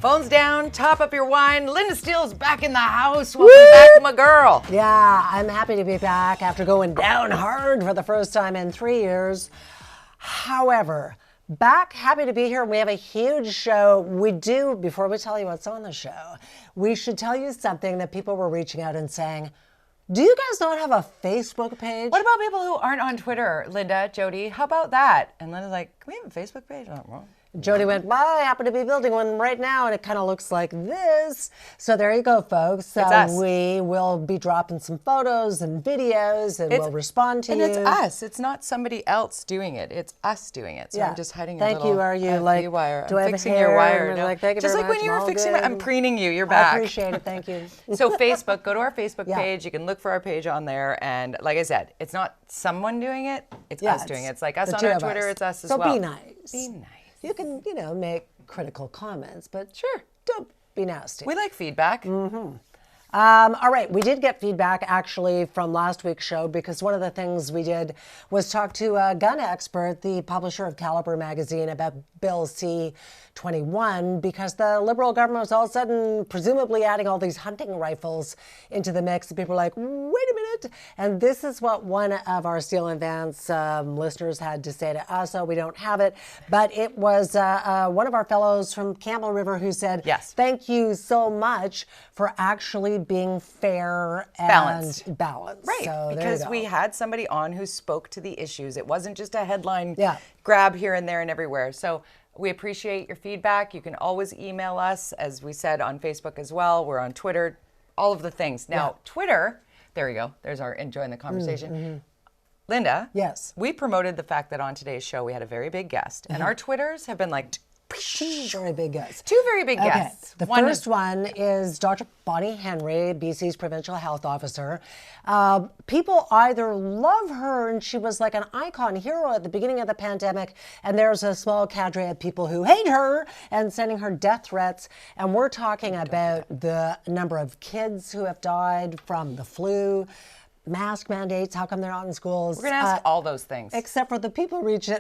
Phones down, top up your wine. Linda Steele's back in the house. Welcome back, my girl. Yeah, I'm happy to be back after going down hard for the first time in 3 years. However, back, happy to be here. We have a huge show. Before we tell you what's on the show, we should tell you something that people were reaching out and saying, do you guys not have a Facebook page? What about people who aren't on Twitter? Linda, Jody, how about that? And Linda's like, can we have a Facebook page? Oh, well. Jody went, well, I happen to be building one right now, and it kind of looks like this. So there you go, folks. It's us. We will be dropping some photos and videos, and we'll respond to you. And it's us. It's not somebody else doing it. It's us doing it. So Yeah. I'm just hiding Thank your little you. Are you FB like, wire. do I I'm have fixing hair? your wire. And No. like, thank you Just very like when much. you were I'm all fixing good. I'm preening you. You're I back. appreciate it. Thank you. So Facebook, go to our Facebook Yeah. page. You can look for our page on there. And like I said, it's not someone doing it. It's us doing it. It's like us the on two our of Twitter. us. It's us as so well. be nice. Be nice. You can, make critical comments, but Sure. don't be nasty. We like feedback. All right, we did get feedback actually from last week's show because one of the things we did was talk to a gun expert, the publisher of Caliber magazine, about Bill C-21 because the Liberal government was all of a sudden presumably adding all these hunting rifles into the mix. And people were like, wait a minute. And this is what one of our Steel and Vance listeners had to say to us. So we don't have it. But it was one of our fellows from Campbell River who said, yes, thank you so much for actually being fair and balanced. Right, so because we had somebody on who spoke to the issues. It wasn't just a headline grab here and there and everywhere. So we appreciate your feedback. You can always email us, as we said, on Facebook as well. We're on Twitter, all of the things. Now, Twitter, there you go. There's our enjoying the conversation. Linda, yes, we promoted the fact that on today's show we had a very big guest, and our Twitters have been like, two very big guests. Two very big guests. The first one is Dr. Bonnie Henry, BC's provincial health officer. People either love her, and she was like an icon hero at the beginning of the pandemic, and there's a small cadre of people who hate her and sending her death threats. And we're talking about the number of kids who have died from the flu, mask mandates, how come they're not in schools? We're going to ask all those things. Except for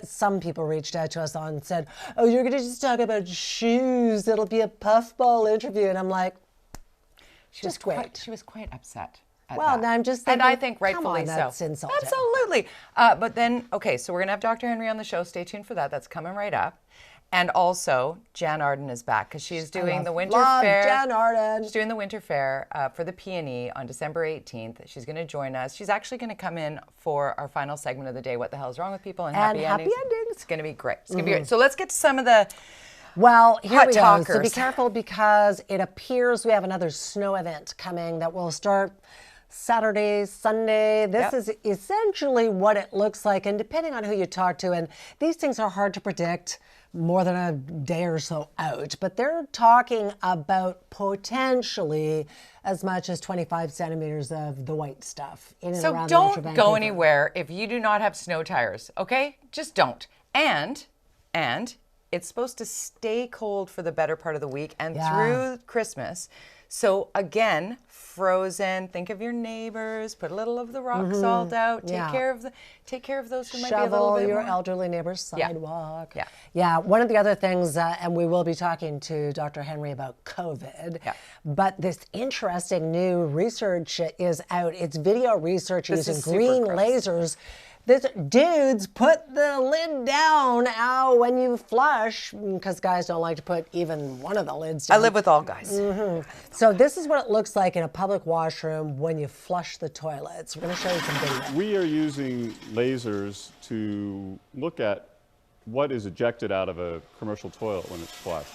some people reached out to us and said, oh, you're going to just talk about shoes. It'll be a puffball interview. And I'm like, just wait. She was quite upset. Well, now I'm just thinking, and I think rightfully come on, so. That's insulting. Absolutely. But then, okay, so we're going to have Dr. Henry on the show. Stay tuned for that. That's coming right up. And also, Jan Arden is back because she's doing the Winter Fair. Jan Arden. She's doing the Winter Fair for the Peony on December 18th. She's going to join us. She's actually going to come in for our final segment of the day, What the Hell is Wrong with People, and Happy Endings. It's going to be great. It's going to be great. So let's get to some of the here we go. talkers. So be careful because it appears we have another snow event coming that will start Saturday, Sunday. This is essentially what it looks like, and depending on who you talk to, and these things are hard to predict more than a day or so out, but they're talking about potentially as much as 25 centimeters of the white stuff in and around the Metro don't go anywhere if you do not have snow tires, okay? Just don't. And it's supposed to stay cold for the better part of the week and through Christmas. So again, frozen. Think of your neighbors. Put a little of the rock salt out. Take care of those who might be a little bit Shovel your more elderly neighbor's sidewalk. Yeah. One of the other things, and we will be talking to Dr. Henry about COVID. Yeah. But this interesting new research is out. It's video research using green lasers. This dudes put the lid down when you flush, because guys don't like to put even one of the lids down. I live with all guys. So this is what it looks like in a public washroom when you flush the toilets. We're going to show you some video. We are using lasers to look at what is ejected out of a commercial toilet when it's flushed.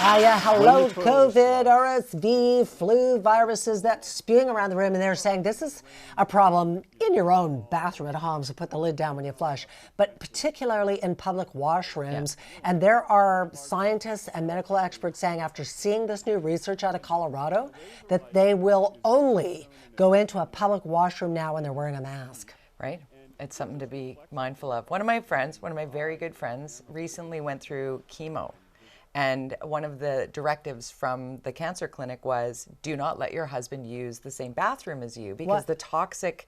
Hello, COVID, RSV, flu viruses that's spewing around the room. And they're saying this is a problem in your own bathroom at home, so put the lid down when you flush, but particularly in public washrooms. And there are scientists and medical experts saying after seeing this new research out of Colorado that they will only go into a public washroom now when they're wearing a mask. Right? It's something to be mindful of. One of my very good friends, recently went through chemo. And one of the directives from the cancer clinic was, do not let your husband use the same bathroom as you, because the toxic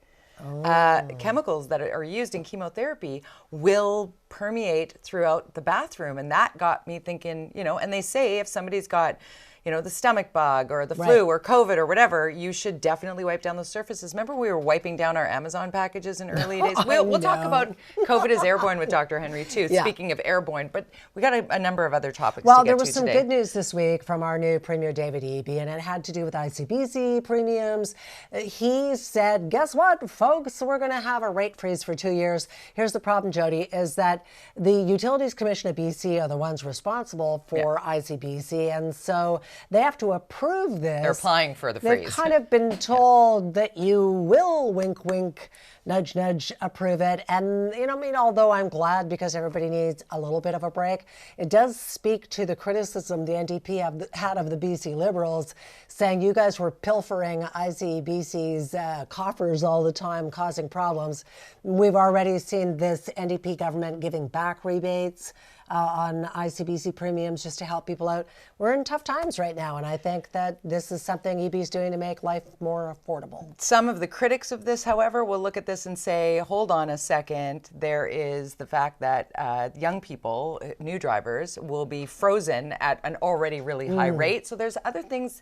chemicals that are used in chemotherapy will permeate throughout the bathroom. And that got me thinking, and they say if somebody's got the stomach bug or the flu or COVID or whatever, you should definitely wipe down those surfaces. Remember we were wiping down our Amazon packages in early days? We'll talk about COVID is airborne with Dr. Henry too, speaking of airborne, but we got a number of other topics to get to today. Well, there was some good news this week from our new Premier David Eby, and it had to do with ICBC premiums. He said, guess what, folks, we're going to have a rate freeze for 2 years. Here's the problem, Jody, is that the Utilities Commission of BC are the ones responsible for ICBC, and so they have to approve this. They're applying for the freeze. They've kind of been told that you will, wink, wink, nudge, nudge, approve it. And, although I'm glad because everybody needs a little bit of a break, it does speak to the criticism the NDP had of the BC Liberals, saying you guys were pilfering ICBC's coffers all the time, causing problems. We've already seen this NDP government giving back rebates on ICBC premiums just to help people out. We're in tough times right now, and I think that this is something EB's doing to make life more affordable. Some of the critics of this, however, will look at this and say, hold on a second, there is the fact that young people, new drivers, will be frozen at an already really high rate. So there's other things.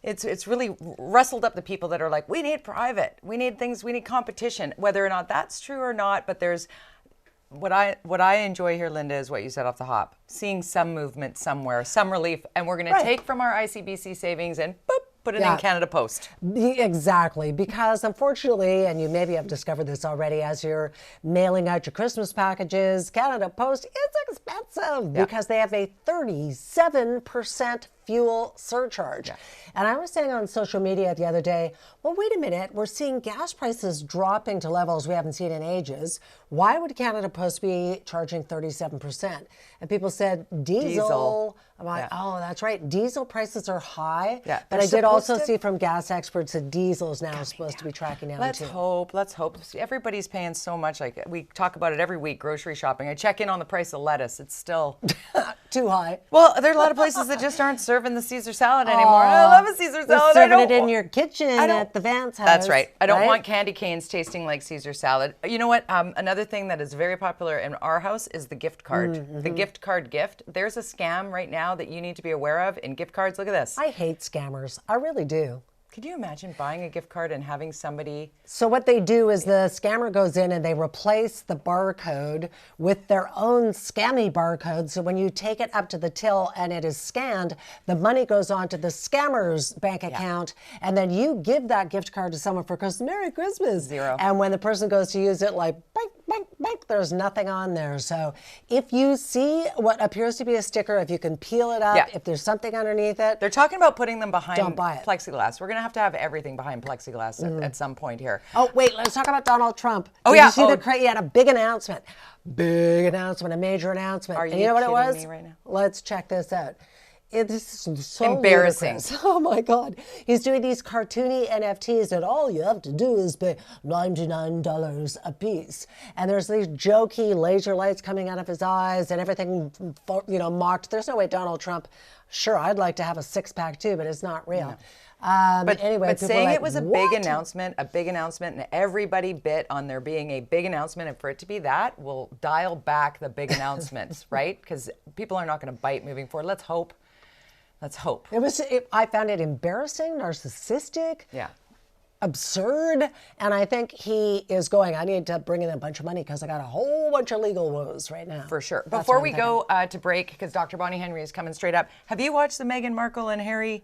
It's really rustled up the people that are like, we need private, we need things, we need competition, whether or not that's true or not, but there's what I enjoy here, Linda, is what you said off the hop. Seeing some movement somewhere, some relief, and we're going to take from our ICBC savings and boop, put it in Canada Post. Exactly, because unfortunately, and you maybe have discovered this already as you're mailing out your Christmas packages, Canada Post is expensive because they have a 37% fuel surcharge. And I was saying on social media the other day, well, wait a minute, we're seeing gas prices dropping to levels we haven't seen in ages. Why would Canada Post be charging 37%? And people said, diesel. I'm like, oh, that's right. Diesel prices are high. But I did also see from gas experts that diesel is now supposed to be tracking down Let's hope. Everybody's paying so much. Like we talk about it every week, grocery shopping. I check in on the price of lettuce. It's still too high. Well, there are a lot of places that just aren't serving the Caesar salad anymore. I love a Caesar salad. They're serving it in your kitchen at the Vance house. That's right. I don't want candy canes tasting like Caesar salad. You know what? Another thing that is very popular in our house is the gift card. The gift card gift. There's a scam right now that you need to be aware of in gift cards. Look at this. I hate scammers. I really do. Could you imagine buying a gift card and having somebody... So what they do is the scammer goes in and they replace the barcode with their own scammy barcode. So when you take it up to the till and it is scanned, the money goes on to the scammer's bank account. And then you give that gift card to someone for Christmas. Merry Christmas. Zero. And when the person goes to use it, like, bink, bink, bink, there's nothing on there. So if you see what appears to be a sticker, if you can peel it up, if there's something underneath it. They're talking about putting them behind don't buy it. Plexiglass. We're going to have everything behind plexiglass at some point here. Oh, wait, let's talk about Donald Trump. Oh, Did you see he had a big announcement. A major announcement. Are you and you know what it was? kidding me right now? Let's check this out. This is so embarrassing. Ludicrous. Oh my God. He's doing these cartoony NFTs and all you have to do is pay $99 a piece. And there's these jokey laser lights coming out of his eyes and everything, mocked. There's no way Donald Trump, sure, I'd like to have a six-pack too, but it's not real. No. But anyway, but saying like, it was a big announcement, and everybody bit on there being a big announcement, and for it to be that, we'll dial back the big announcements, right? Because people are not going to bite moving forward. Let's hope. Let's hope. I found it embarrassing, narcissistic, absurd, and I think he is going, I need to bring in a bunch of money because I got a whole bunch of legal woes right now. For sure. Before we go to break, because Dr. Bonnie Henry is coming straight up, have you watched the Meghan Markle and Harry?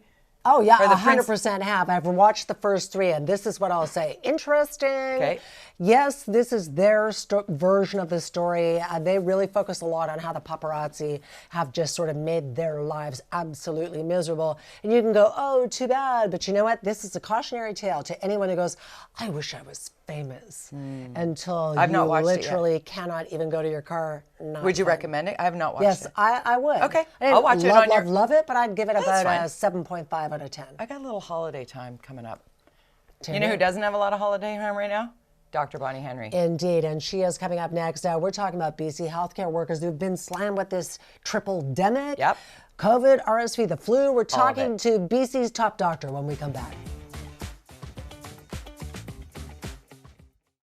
Oh, yeah, 100% have. I've watched the first three, and this is what I'll say. Interesting. Okay. Yes, this is their version of the story. They really focus a lot on how the paparazzi have just sort of made their lives absolutely miserable. And you can go, oh, too bad. But you know what? This is a cautionary tale to anyone who goes, I wish I was famous. Until you literally cannot even go to your car. Would you recommend it? I have not watched it. Yes, I would. Okay, I'll watch it on your... Love it, but I'd give it about a 7.5 out of 10. I got a little holiday time coming up. You know who doesn't have a lot of holiday time right now? Dr. Bonnie Henry. Indeed, and she is coming up next. We're talking about BC healthcare workers who've been slammed with this triple-demic. Yep. COVID, RSV, the flu. We're talking to BC's top doctor when we come back.